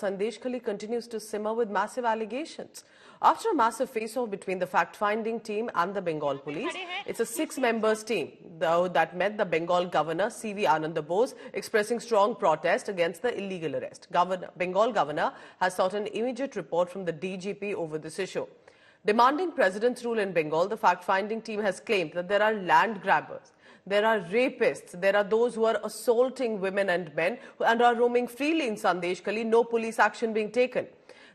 Sandesh continues to simmer with massive allegations. After a massive face-off between the fact-finding team and the Bengal police, it's a 6-member team that met the Bengal governor, C.V. Ananda Bose, expressing strong protest against the illegal arrest. Bengal governor has sought an immediate report from the DGP over this issue. Demanding president's rule in Bengal, the fact-finding team has claimed that there are land grabbers, there are rapists, there are those who are assaulting women and men and are roaming freely in Sandesh Khali, no police action being taken.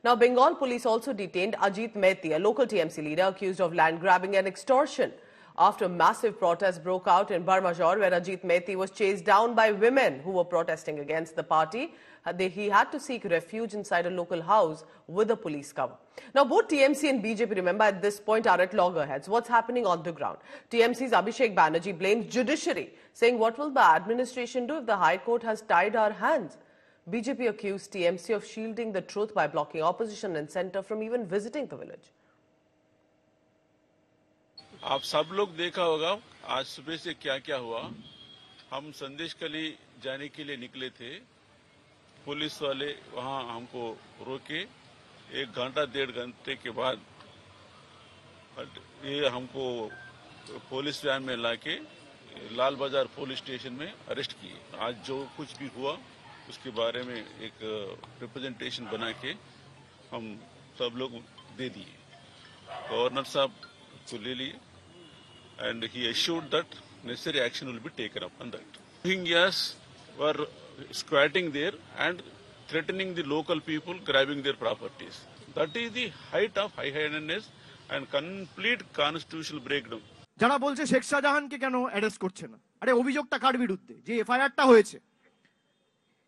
Now, Bengal police also detained Ajit Maiti, a local TMC leader accused of land grabbing and extortion, after massive protests broke out in Barmajor, where Ajit Maiti was chased down by women who were protesting against the party. He had to seek refuge inside a local house with a police cover. Now, both TMC and BJP, remember, at this point are at loggerheads. What's happening on the ground? TMC's Abhishek Banerjee blames judiciary, saying what will the administration do if the High Court has tied our hands? BJP accused TMC of shielding the truth by blocking opposition and centre from even visiting the village. आप सब लोग देखा होगा आज सुबह से क्या क्या हुआ। हम संदेश खली जाने के लिए निकले थे, पुलिस वाले वहां हमको रोके। 1 घंटा 1.5 घंटे के बाद ये हमको पुलिस वैन में लाके लाल बाजार पुलिस स्टेशन में अरेस्ट किए। आज जो कुछ भी हुआ उसके बारे में एक रिप्रेजेंटेशन बना के हम सब लोग दे दिए। गवर्नर साहब को ले लिए and he assured that necessary action will be taken up on that. Rohingyas were squatting there and threatening the local people, grabbing their properties. That is the height of high-handedness and complete constitutional breakdown. যারা বলছে শেখ শাহজাহানকে কেন arrest করছে না, আরে অভিযোগটা কার বিরুদ্ধে? যে এফআইআরটা হয়েছে,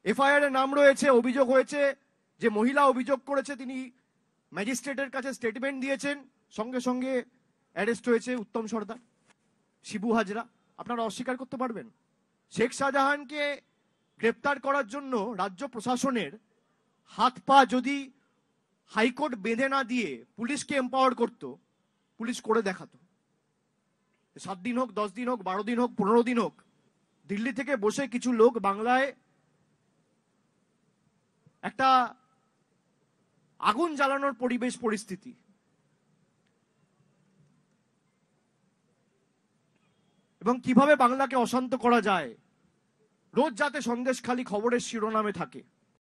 এফআইআর এর নাম রয়েছে, অভিযোগ হয়েছে, যে মহিলা অভিযোগ করেছে তিনি ম্যাজিস্ট্রেটের কাছে স্টেটমেন্ট দিয়েছেন, সঙ্গে সঙ্গে অ্যারেস্ট হয়েছে উত্তম সর্দার, শিবু হাজরা। আপনারা অস্বীকার করতে পারবেন? শেখ শাহজাহানকে গ্রেপ্তার করার জন্য রাজ্য প্রশাসনের হাত পা যদি হাইকোর্ট বেঁধে না দিয়ে পুলিশকে এম্পাওয়ার করত, পুলিশ করে দেখাতো। 7 দিন হোক, 10 দিন হোক, 12 দিন হোক, 15 দিন হোক, দিল্লি থেকে বসে কিছু লোক বাংলায় একটা আগুন জ্বালানোর পরিবেশ পরিস্থিতি, এবং কিভাবে বাংলাকে অশান্ত করা যায় রোজ যাতে সন্দেশখালি খবরের শিরোনামে থাকে।